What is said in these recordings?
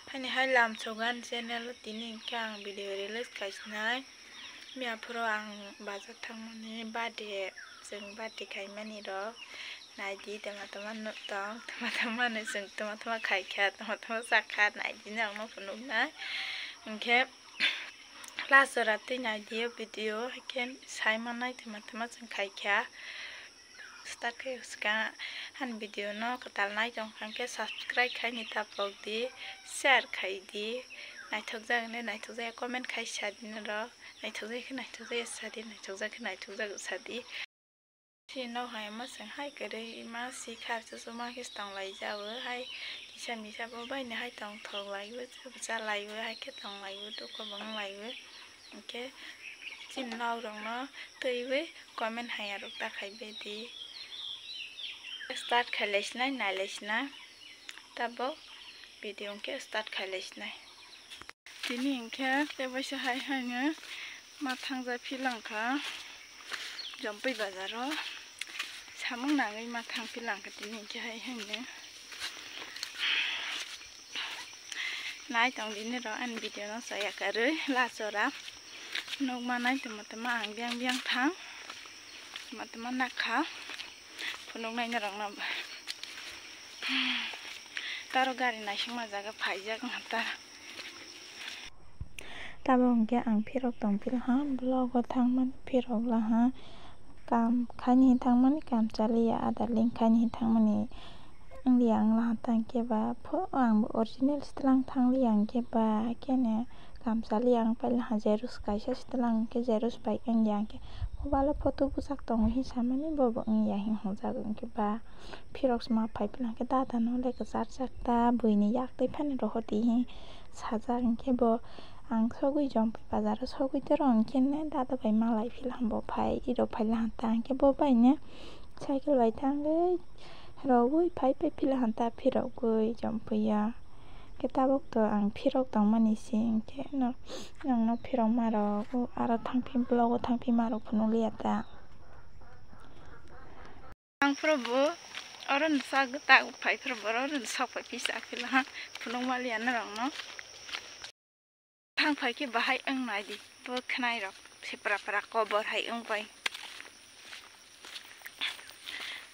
Hai làm sogan channel tini kang video release kaisnai miapro ang baza thangmani bade jeng bade kaimani ro naidi teman-teman nutong teman-teman jeng teman-teman kaikha teman-teman sakha naidi nang no pununa engke lasorati naidi video ken saimanai teman-teman jeng kaikha start ke uska han video no katal nai jong khangke subscribe khai ni tapok di share khai di naithok jak comment khai sadin ro naithok jak sadi naithok jak sadi si no hai ma sang hai kare ma si khar chu ma ke tong lai jawo hai kisa misa bo bai ne hai tong thok lai wo cha lai wo hai ke tong lai wo to ko bang lai wo ke chin lau rong no tei we comment hai arok ta khai be di start khailesnai nailesna tabo video ke start khailesnai tini engke tebaisa hai hanga mathangja philangkha jompai bazaro samung nangai mathang philangkha tini engke hai hanga nai tong dini ro an video no saya karui lasora nok manai teman-teman ang biang thang teman-teman nakha punung nai narang na taro gari naising majaga phaijak ngata tabong ke ang phirok tongpil ha blog o thangman phirok la ha kam khani thangmani kam chaliya ada link khani thangmani liang la tang ke ba pho ang original stlang thang liang ke ba kene kam chaliang pal ha zerus kaisa stlang ke zerus bai ang yang ke mobile photo busak tong hi samani bobo ang ya hi hojak ke ba phirok ma phai plang ke data no le ke char chakta buini yak tei phani ro hoti hi sajak ke bo ang sogui jom bazar sogui te rong kenne data bai malai phil hambo phai iro phai la tang ke bo bai ne cycle bai tang ge rogui phai pe phil hanta phirok gui jom puya ketabok to ang phirok tongmani sing ke no nang no phirok maro aro thangphim blog thangphim maro phunung liata ang probo oron sag ta phai probo oron sak phai pisa khila ha phunung mali an rong no thang phai ke bahai ang nai di bo khnai rok sepra pra cover hai ang pai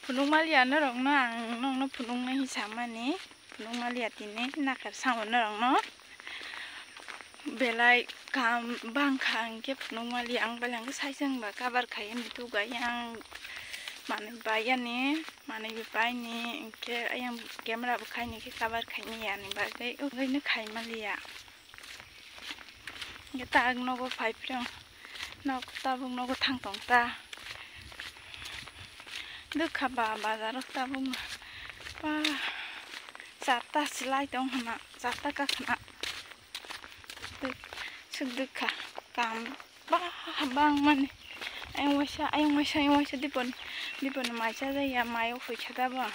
phunung mali an rong no ang nong no phunung nai samani phunung mali atine nakar samon rong no belai kam bang khang ke phunung mali ang balang sai jang ba kabar khai ni tu ga yang mane bayani mane bai ni ke ayang camera bu khai ni ke kabar khai ni ya ni ba dei oi ne khai malia ke ta no go phai prong no ta bung no go thang tong ta dukha ba bazar ta bung pa chata silai tong hana chata ka khana suk dukha kam ba bang mane ayang waisa dipon mai cha ya mai o phoi chada ba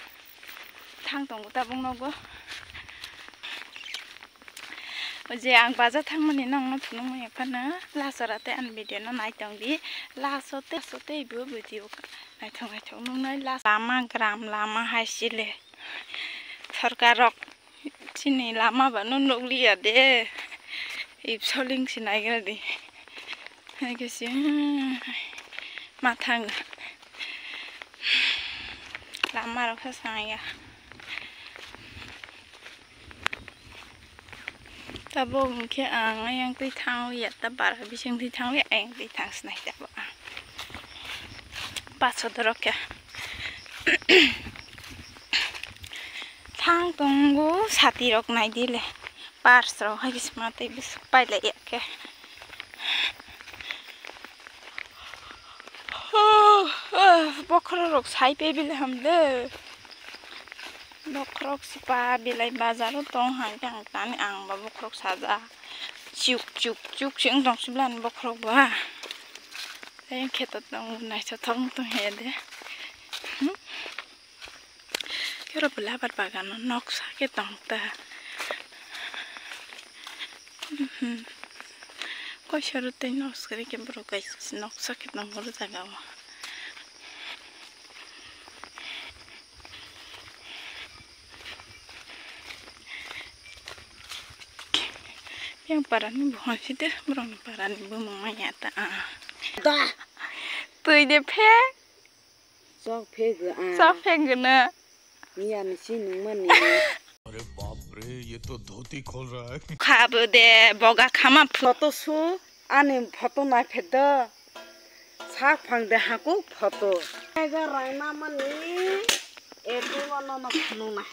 thang tong ta bung no go je ang baza thangmani nang no phunung mai phana lasarate an video no nai tong di lasote bu video nai thong nung nai lama gram lama haisile sarkar rok chini lama ba no nokliya de ip soling sinai gra di hai ke si mathang lama rok sang ya tabo ke ang ayang ti thang ya ta bar bising ti thang ya ang ti thang snai ta ba paso dorok ya thang tonggo sati rok nai dile pars ro ha kis mate bis pai la ya ke bokhro rok sai pe bil hamle bokrok sipa bilai bazar tong hang jang tani ang ba bokrok saja chuk sing tong siblan bokrok ba ay khetot tong nai cha thong tong he de kero bula bar bagan nok sa ke tong ta ko sharu te nok skri ke bro kai nok sa ke tong ro jaga ma yang parani bukan sih deh, berang parani bumanya tak. Dah. Tui deh pe. Sok pega. Sok pegana. Nian sini mana? अरे बाप रे ये तो धोती खोल रहा है Kabu deh, boga kama Foto su, ane foto na peda. Sak pang deh aku foto. Ega raina mani, itu mana na panu na.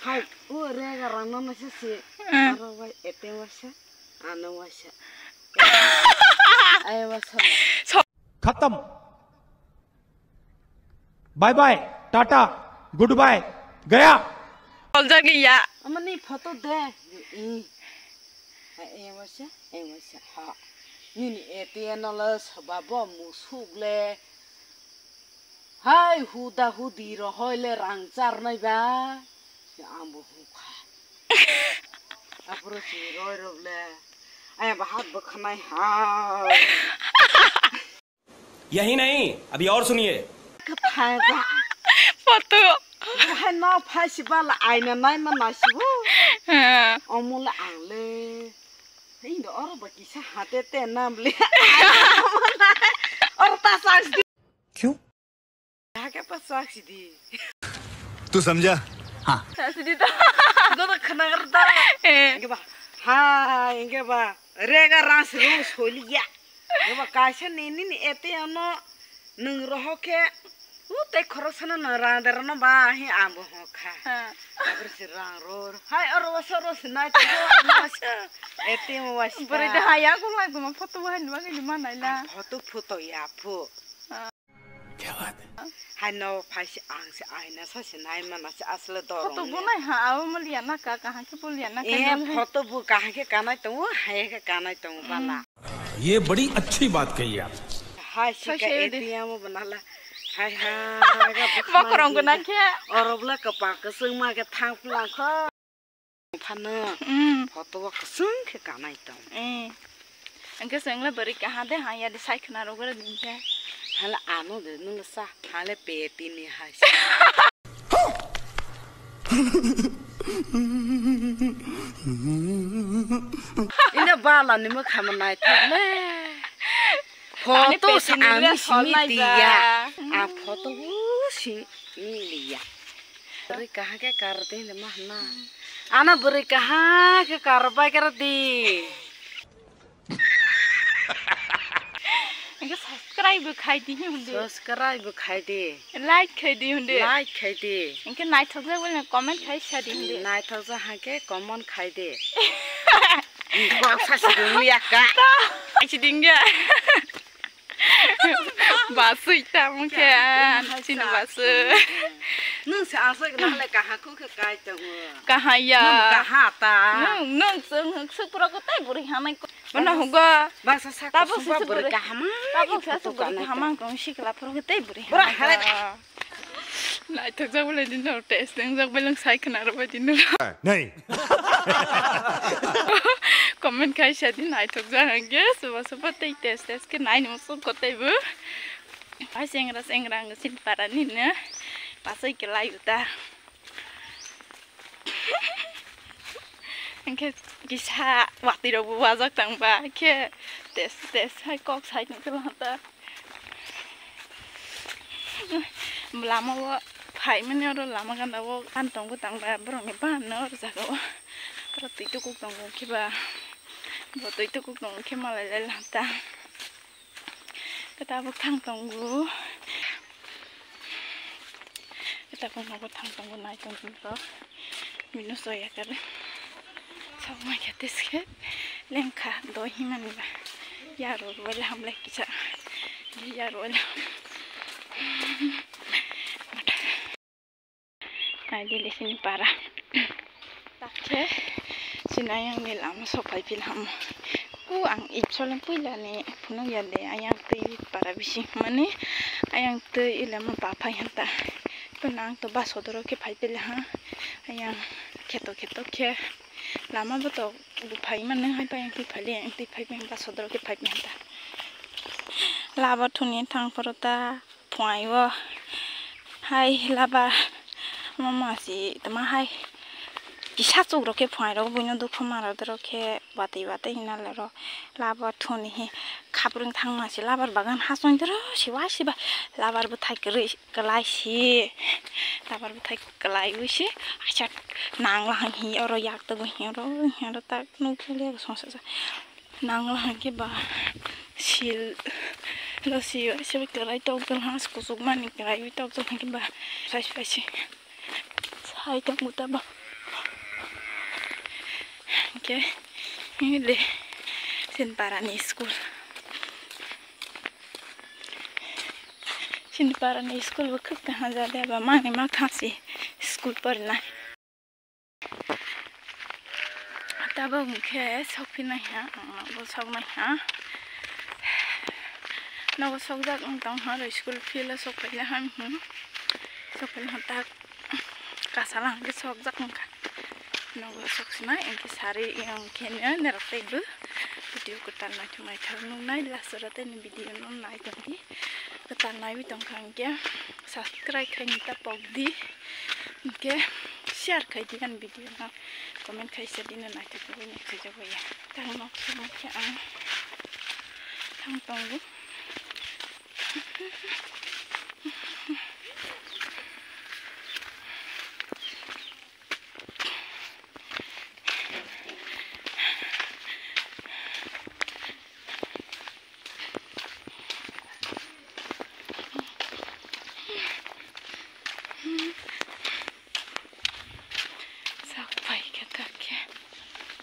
Hai, rega raina na sih. Arawai itu wasa, ane wasa. Ayo wasa. खत्म bye bye tata good bye गया Olja ya. Amani foto deh. Wasa, ha. Ini itu nala sebab musuh le. Hai huda hudi rohoi le rangcar nai ba. Ya ambo huka. Apro si roi rob le. Ayah bahat bukhnai ha. यही नहीं अभी और सुनिए Kepada. Foto. Hai no pasi bala aina nai manasibu. Omula angle. Hei do orang berkisah hati tenam le. Orang tak saksi. क्यों Apa pas saksi di? तू समझा Kasih di tak. Gue tak kena kerja. Enggak bah. Hai, enggak bah. Rega ras rum solia. Enggak bah kasih ini ete ano nengroh ke. Teh korosana nerandar no bah hi ambo hoka. Abis serang ror. Hai orang wasaros naik tu masa. Ete mau was. Beri dah ayah aku lagi mau foto bahan dua di mana lah. Foto ya pu. क्या बात है Hai no pasi angsi aina sasi naik mana si asal dorong. Foto bunai ha, aku melihat nak kah ke melihat nak. Foto bu kah ke kanai tu, hai ke kanai tu bala. ये बड़ी अच्छी बात कही आप Hai si ke etia mau benala. Hai hai. Bakorong guna ke. Orang bela kepak keseng mah ke tang pulang ke. Pana. Foto wak keseng ke kanai tu. Angke sengla beri kah deh ha ya di saya kena roger di dia. Hala anu de nung sah. Hala peti ni hai. Ini bala ni mah kaman naik tu le. Foto seami sini dia. Foto sini dia. Beri kah ke karti ni mah na. Ana beri kah ke karbai karti. Angke subscribe khai di hunde. Subscribe khai de. Like khai di hunde. Like khai de. Angke naik thok je boleh comment khai sah di hunde. Naik tu je hake comment khai de. Kau sasi dulu ya kak. Aci dingga. Basu ita mungkin. Sini basu. Nung seasa kenal le kah aku ke kai tu. Kah ya. Kah ta. Nung sung pura kota beri hamai. Mana hoga. Bahasa sak Tapi sumpah sisi berkahman. Tapi saya beri hamang kong sih kalau pura kota beri. Naik thok je boleh di nol test yang je boleh saya kena apa di nol. नहीं Comment khai sah di naik thok je hangge. Sebab test ke naik musuh kota ibu. Pas sengra ngesin parani ne. Pasai ke layu ta. Angke kisah waktu itu wajak tangba ke tes hai kok saya ni kelah ta. Lama wa phai men yor lama kan wa antong ku tangba berong ni ban nor jaga wa. Kalau itu ku tong ki ba. Boto itu ku tong ki malai la ta. Kita bu thang tonggu. Kita pun mau thang tonggu naik tonggu ro. Minus ya kare. Sama ya tisket. Lengka do himan ba. Yaro wala hamle kicha. Yaro wala. Nah, di sini parah. Tak sinayang nilam sopai film. Ang ipsolan pula ni puno yade ayang te para bisi mane ayang te ilam papa yanta. Penang to basodoro ke pai pila ha. Ayang keto ke lama betul pai mana hai pai yang ti pai le yang ti pai yang basodoro ke pai yanta. Laba thuni thang porota phai wa. Hai laba mama si tama hai Kisah tuh roke point punya duku marah roke bati ini lero labar thoni he kaprung thang masih labar bagan hason terus siwa labar butai kelai si labar butai kelai usi acat nang lah hi oro yak tuh hi oro tak nukuli sonsa nang lah ke ba sil lo si kelai tau kelhas kusuk mani kelai tau ke ba sai tak muta ba. Oke, ini deh Sinparani School. Sinparani School bukan kah jadi apa mana makasih school pernah. Tapi mungkin sopina ya, bosok mah ya. Nah bosok dah tentang hari school feel sopila ham, sopila tak kasalah ke sok jak mungkin. Naga soksna engke sari yang kenya nerate bu video ketan macam macam nunai lah surate ni video nunai tadi ketan nai bi tongkang ke subscribe kai nita pogdi ke share kai dian video na comment kai sedina nai tu bu ni saja bu ya tang nok semua ke tang tonggu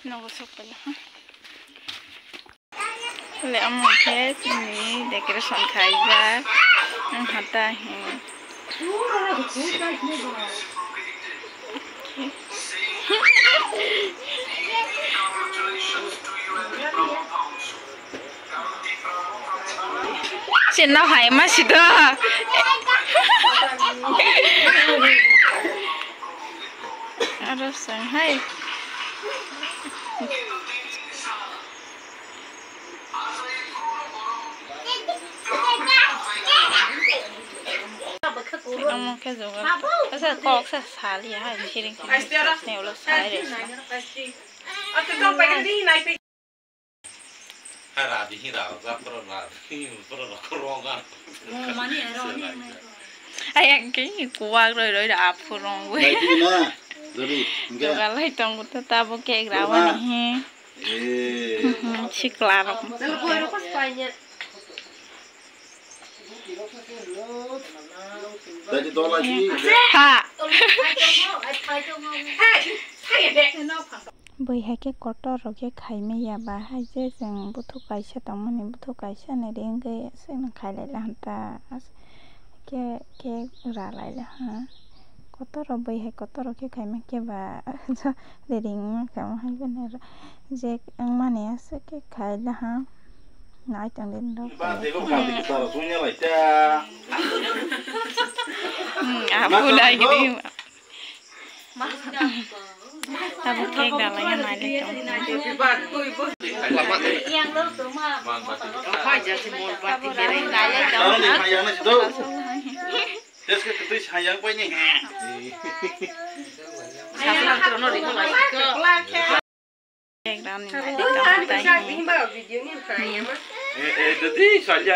Naga sopela le amo ke ni decoration khaiba hata he Sina hai ma sida ada sang hai Ông cái rồi, cái sao có cái xả lìa hay gì đấy, nhiều lúc xả đấy. Ở từ trong bay đi này thì. Hai là đi đâu ra pro là không ngon. Ai ăn cái gì của rồi đạp pro ngon quá. Rồi cái lấy tông của ta bao kẹt rau này. Chiếc lá rồi. Tadi tolak lagi. Ha. Bởi hai cái cột đó rồi cái khai mấy nhà bà hai cái rằng bút thuốc cái sẽ tao mình bút thuốc cái sẽ này đến cái sẽ là khai lại là ta cái ra lại là ha cột đó rồi bởi hai cột đó rồi cái khai mấy cái bà để đến cái hai bên này rồi mà này sẽ cái khai là ha nói chẳng đến đâu. Bạn thì cũng cảm thấy sợ xuống nhau lại cha. Aku dah gini. Tapi kek dah lah yang naik itu. Yang lu tu mah. Apa aja sih mau buat tinggalin kaya jauh. Kalau di hayangnya situ. Terus ke ketis hayang apa ini? Hayang tu nori tu lagi ke. Kek dah ni naik itu. Jadi saja.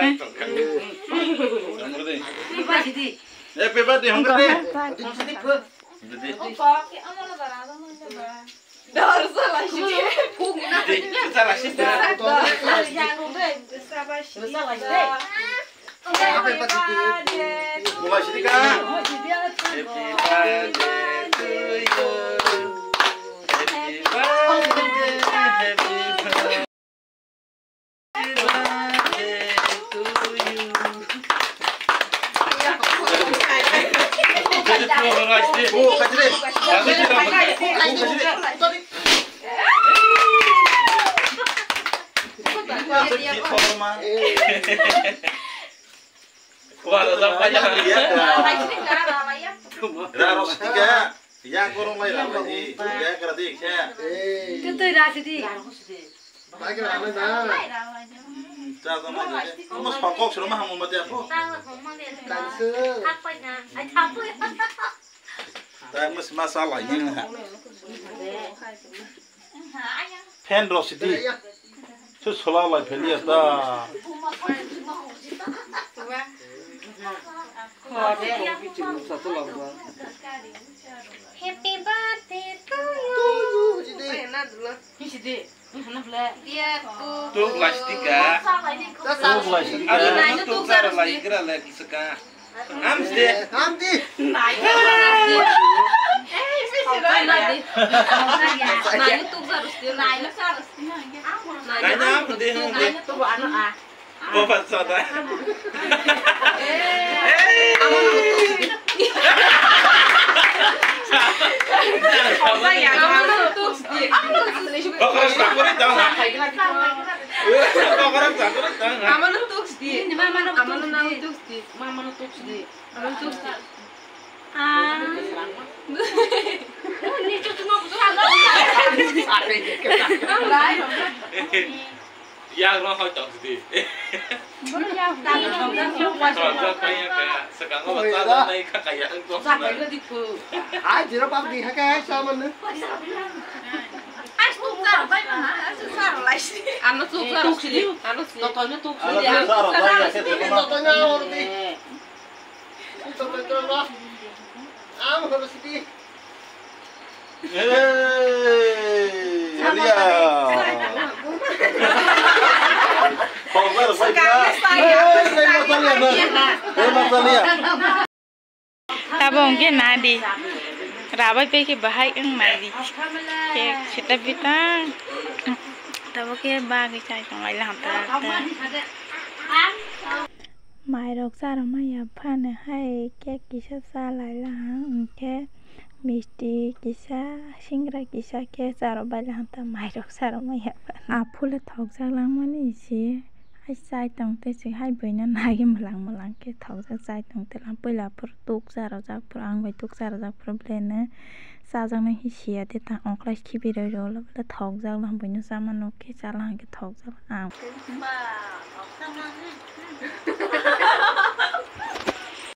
Pebat yang gede. Jadi. Dah salah sih. Salah sih. Mulai sini kan. Happy birthday to you. Happy birthday. Happy birthday. Wah, banyak dia. Raros tiga. Yang kurang lain apa sih? Ya keratik saya. Ketua dah sedih. Jangan mana je. Mas pangkok sudah mah mau mati apa? दा मसाला ये fan रसिदी सो सोला लाई फेलिया दा Happy birthday to you. tu plastika ada tu cara lagi kira lagi seka amde Bapak saudara. Ya, lo hơi chọn gì? Còn cho cái sekarang lo baca đây các kayak untuk. Ai chỉ nó bắp đi hả cái sao mình nữa? Ai tuk ra bay mà hả? Ai tuk ra lại xí. Ăn nó tuk ra xí. Ăn nó xí. Tôi nó tuk xí. Tôi nhau rồi đi. Tôi nó. Áo mà xí đi. Alia. Không có được quay ra. Ta bông cái nào đi, rabai pe cái bahai ang mai đi, cái kita pita, ta bông cái ba cái chai còn lại làm ta. Mai rok sa rồi mai áp phan hay cái kisah sa lại là cái misti kisah singra kisah cái sa rồi bay là ta mai rok sa rồi mai áp phan. À phule thọc sa lang mani gì. Hai sai tông tê sẽ hai bữa nhân hai cái mà lăng cái thầu ra sai tông tê làm bây là pro tuk ra rồi ra pro ăn vậy tuk ra rồi ra problem nè sao rằng này hi thì ta ông lại khi bị rồi là thầu ra làm bữa nhân sao mà nó cái sao làm cái thầu ra à